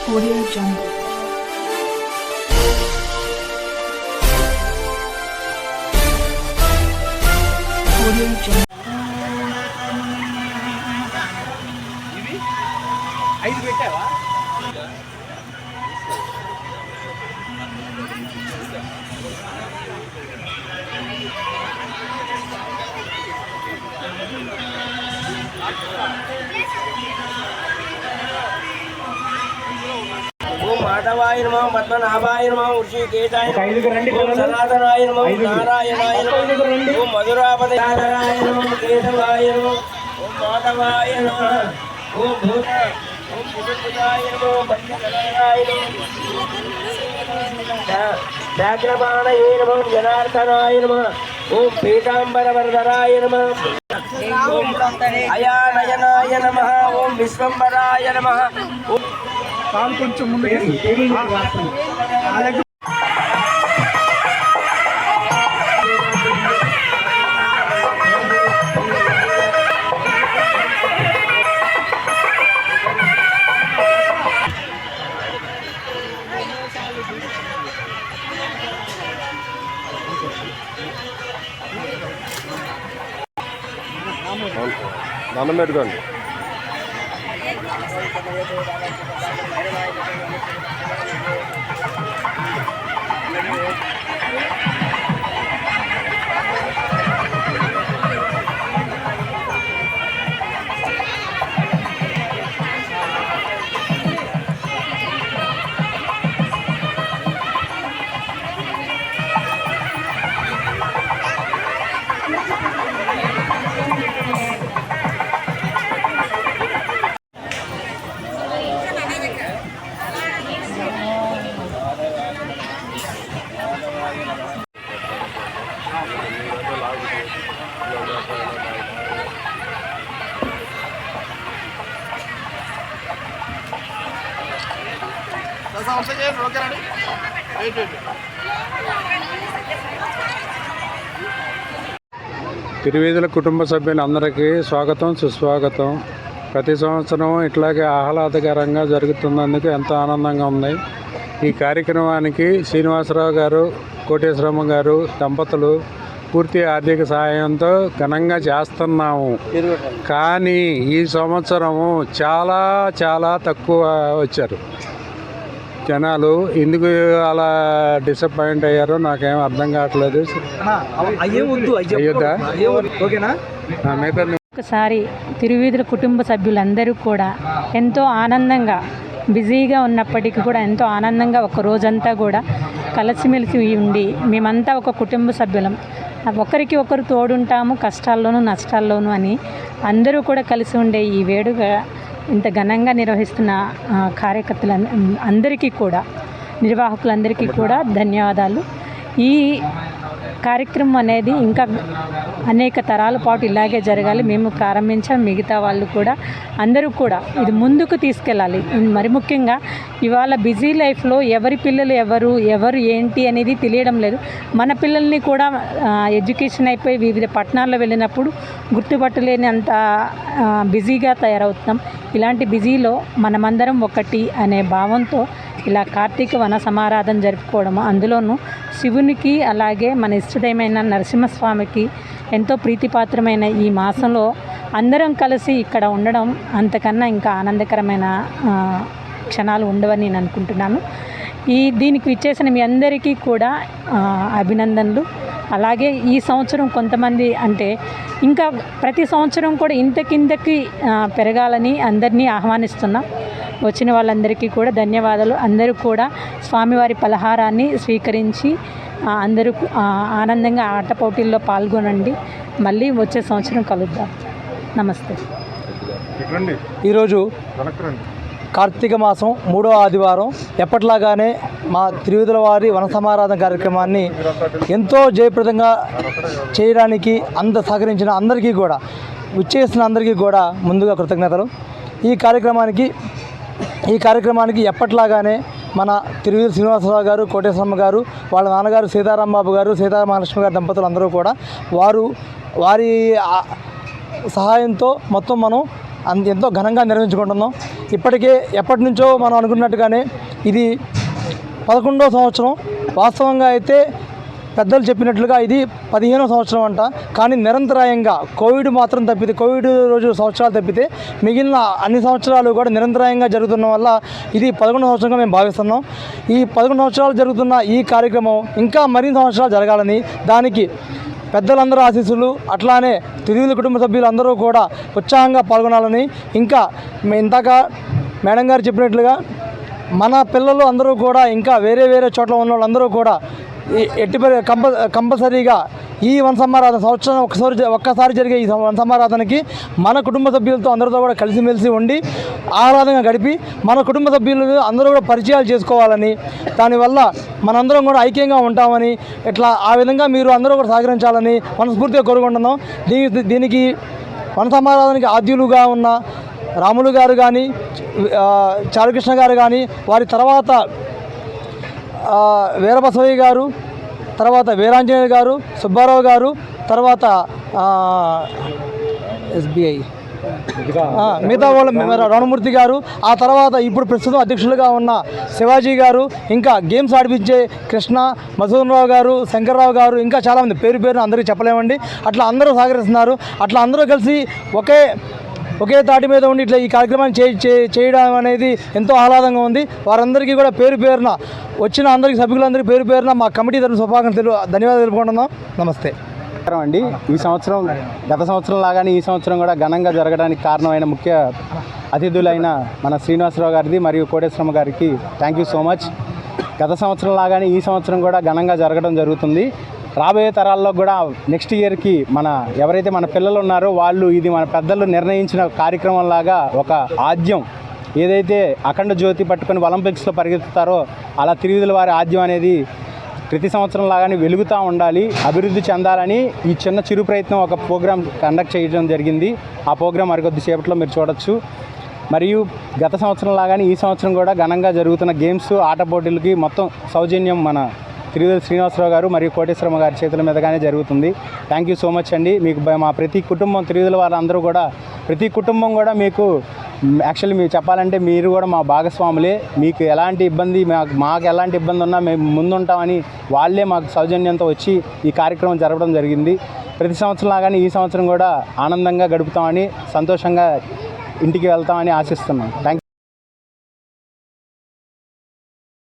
Audio Jungle. Audio Jungle. ఐదు పెట్టావా? ఓం మాధవాయ నమః పద్మనాభాయ నమః ఋషికేశాయ ఓం సనాతనాయ నమః నారాయణాయ నమః ఓం మధురాపదాయ నమః కేశవాయ నమః ఓం మాధవాయ నమః ఓం భూత ఓం భుజాయ నమః పంచకలాయ నమః వ్యాఘ్రపాణయే నమః జనార్దనాయ నమః ఓం పీతాంబరవరదరాయ నమః ఓం అయానయనాయ నమః ఓం విశ్వంబరాయ నమః ఓం కాలు కొంచెం ముందు దండం పెట్టుకోండి. తిరువీధుల కుటుంబ సభ్యులందరికీ స్వాగతం, సుస్వాగతం. ప్రతి సంవత్సరం ఇట్లాగే ఆహ్లాదకరంగా జరుగుతున్నందుకు ఎంతో ఆనందంగా ఉంది. ఈ కార్యక్రమానికి శ్రీనివాసరావు గారు, కోటేశ్వరమ్మ గారు దంపతులు పూర్తి ఆర్థిక సహాయంతో ఘనంగా చేస్తున్నాము. కానీ ఈ సంవత్సరము చాలా చాలా తక్కువ వచ్చారు జనాలు. ఎందుకు అలా డిసప్పాయింట్ అయ్యారో నాకేం అర్థం కావట్లేదు. ఒకసారి తిరువీధుల కుటుంబ సభ్యులందరూ కూడా ఎంతో ఆనందంగా, బిజీగా ఉన్నప్పటికీ కూడా ఎంతో ఆనందంగా ఒక రోజంతా కూడా కలిసిమెలిసి ఉండి మేమంతా ఒక కుటుంబ సభ్యులం, ఒకరికి ఒకరు తోడుంటాము కష్టాల్లోనూ నష్టాల్లోనూ అని అందరూ కూడా కలిసి ఉండే ఈ వేడుక ఇంత ఘనంగా నిర్వహిస్తున్న కార్యకర్తలు అందరికీ కూడా, నిర్వాహకులందరికీ కూడా ధన్యవాదాలు. ఈ కార్యక్రమం అనేది ఇంకా అనేక తరాల పాటు ఇలాగే జరగాలి. మేము ప్రారంభించాం, మిగతా వాళ్ళు కూడా అందరూ కూడా ఇది ముందుకు తీసుకెళ్ళాలి. మరి ముఖ్యంగా ఇవాళ బిజీ లైఫ్లో ఎవరి పిల్లలు ఎవరు ఏంటి అనేది తెలియడం లేదు. మన పిల్లల్ని కూడా ఎడ్యుకేషన్ అయిపోయి వివిధ పట్టణాల్లో వెళ్ళినప్పుడు గుర్తుపట్టలేని అంత బిజీగా తయారవుతున్నాం. ఇలాంటి బిజీలో మనమందరం ఒకటి అనే భావంతో ఇలా కార్తీక వన సమారాధన జరుపుకోవడము, అందులోనూ శివునికి అలాగే మన ఇష్టదైవమైన నరసింహస్వామికి ఎంతో ప్రీతిపాత్రమైన ఈ మాసంలో అందరం కలిసి ఇక్కడ ఉండడం అంతకన్నా ఇంకా ఆనందకరమైన క్షణాలు ఉండవని నేను అనుకుంటున్నాను. దీనికి విచ్చేసిన మీ అందరికీ కూడా అభినందనలు. అలాగే ఈ సంవత్సరం కొంతమంది అంటే ఇంకా ప్రతి సంవత్సరం కూడా ఇంతకిందకి పెరగాలని అందరినీ ఆహ్వానిస్తున్నాం. వచ్చిన వాళ్ళందరికీ కూడా ధన్యవాదాలు. అందరూ కూడా స్వామివారి పలహారాన్ని స్వీకరించి అందరూ ఆనందంగా ఆట పోటీల్లో పాల్గొనండి. మళ్ళీ వచ్చే సంవత్సరం కలుద్దాం. నమస్తే. ఈరోజు కార్తీక మాసం 3వ ఆదివారం ఎప్పట్లాగానే మా తిరువీధుల వారి వన సమారాధన కార్యక్రమాన్ని ఎంతో జయప్రదంగా చేయడానికి సహకరించిన అందరికీ కూడా, విచ్చేసిన అందరికీ కూడా ముందుగా కృతజ్ఞతలు. ఈ కార్యక్రమానికి ఎప్పట్లాగానే మన తిరువీధుల శ్రీనివాసరావు గారు, కోటేశ్వరమ్మ గారు, వాళ్ళ నాన్నగారు సీతారాంబాబు గారు, సీతామహాలక్ష్మి గారు దంపతులు అందరూ కూడా వారి సహాయంతో మొత్తం మనం ఎంతో ఘనంగా నిర్వహించుకుంటున్నాం. ఇప్పటికే ఎప్పటి నుంచో మనం అనుకున్నట్టుగానే ఇది 11వ సంవత్సరం. వాస్తవంగా అయితే పెద్దలు చెప్పినట్లుగా ఇది 15వ సంవత్సరం అంట. కానీ నిరంతరాయంగా కోవిడ్ సంవత్సరాలు తప్పితే మిగిలిన అన్ని సంవత్సరాలు కూడా నిరంతరాయంగా జరుగుతున్న వల్ల ఇది 11వ సంవత్సరంగా మేము భావిస్తున్నాం. ఈ 11 సంవత్సరాలు జరుగుతున్న ఈ కార్యక్రమం ఇంకా మరిన్ని సంవత్సరాలు జరగాలని, దానికి పెద్దలందరూ ఆశీస్సులు, అట్లానే తిరువీధుల కుటుంబ సభ్యులు అందరూ కూడా ఉత్సాహంగా పాల్గొనాలని, ఇంకా ఇందాక మేడం గారు చెప్పినట్లుగా మన పిల్లలు అందరూ కూడా ఇంకా వేరే చోట్ల ఉన్న వాళ్ళందరూ కూడా కంపల్సరీగా ఈ వన సమారాధన సంవత్సరం ఒక్కసారి జరిగే ఈ వన సమారాధనకి మన కుటుంబ సభ్యులతో అందరితో కూడా కలిసిమెలిసి ఉండి ఆహ్లాదంగా గడిపి మన కుటుంబ సభ్యులు అందరూ కూడా పరిచయాలు చేసుకోవాలని, దానివల్ల మనందరం కూడా ఐక్యంగా ఉంటామని, ఇట్లా ఆ విధంగా మీరు అందరూ కూడా సహకరించాలని మనస్ఫూర్తిగా కోరుకుంటున్నాం. దీనికి వన సమారాధనకి ఆద్యులుగా ఉన్న రాములు గారు కానీ, చారుకృష్ణ గారు కానీ, వారి తర్వాత వీరబసవయ్య గారు, తర్వాత వీరాంజనేయ గారు, సుబ్బారావు గారు, తర్వాత SBI మిగతా వాళ్ళు రణమూర్తి గారు, ఆ తర్వాత ఇప్పుడు ప్రస్తుతం అధ్యక్షులుగా ఉన్న శివాజీ గారు, ఇంకా గేమ్స్ ఆడిపించే కృష్ణ, మధుసూదనరావు గారు, శంకర్రావు గారు, ఇంకా చాలామంది పేరును అందరికీ చెప్పలేమండి. అట్లా అందరూ సహకరిస్తున్నారు. అట్లా అందరూ కలిసి ఒకే తాటి మీద ఉండి ఇట్లా ఈ కార్యక్రమాన్ని చేయడం అనేది ఎంతో ఆహ్లాదంగా ఉంది. వారందరికీ కూడా పేరున వచ్చిన అందరికీ సభ్యులందరికీ పేరున మా కమిటీ తరఫున శుభాకాంక్షలు, ధన్యవాదాలు తెలుపుకుంటున్నాం. నమస్తే అండి. ఈ సంవత్సరం గత సంవత్సరం లాగానే ఈ సంవత్సరం కూడా ఘనంగా జరగడానికి కారణమైన ముఖ్య అతిథులైన మన శ్రీనివాసరావు గారిది మరియు కోటేశ్వరమ్మ గారికి థ్యాంక్ యూ సో మచ్. గత సంవత్సరం లాగానే ఈ సంవత్సరం కూడా ఘనంగా జరగడం జరుగుతుంది. రాబోయే తరాల్లో కూడా నెక్స్ట్ ఇయర్కి ఎవరైతే మన పిల్లలు ఉన్నారో వాళ్ళు ఇది మన పెద్దలు నిర్ణయించిన కార్యక్రమంలాగా ఒక ఆద్యం ఏదైతే అఖండ జ్యోతి పట్టుకొని ఒలింపిక్స్లో పరిగెత్తుతారో అలా తిరువీధుల వారి ఆద్యం అనేది ప్రతి సంవత్సరం లాగానే వెలుగుతూ ఉండాలి, అభివృద్ధి చెందాలని ఈ చిరు ప్రయత్నం ఒక ప్రోగ్రాం కండక్ట్ చేయడం జరిగింది. ఆ ప్రోగ్రాం మరికొద్దిసేపట్లో మీరు చూడొచ్చు. మరియు గత సంవత్సరం లాగానే ఈ సంవత్సరం కూడా ఘనంగా జరుగుతున్న గేమ్స్ ఆట పోటీలకి మొత్తం సౌజన్యం మన తిరువీధుల శ్రీనివాసరావు గారు మరియు కోటేశ్వరమ్మ గారి చేతుల మీదగానే జరుగుతుంది. థ్యాంక్ యూ సో మచ్ అండి. మీకు మా ప్రతి కుటుంబం తిరువీధుల వాళ్ళందరూ కూడా ప్రతి కుటుంబం కూడా మీకు యాక్చువల్లీ మీరు చెప్పాలంటే మీరు కూడా మా భాగస్వాములే. మీకు ఎలాంటి ఇబ్బంది మాకు ఎలాంటి ఇబ్బంది ఉన్నా మేము ముందుంటామని వాళ్ళే మాకు సౌజన్యంతో వచ్చి ఈ కార్యక్రమం జరపడం జరిగింది. ప్రతి సంవత్సరం లాగానే ఈ సంవత్సరం కూడా ఆనందంగా గడుపుతామని, సంతోషంగా ఇంటికి వెళ్తామని ఆశిస్తున్నాం. థ్యాంక్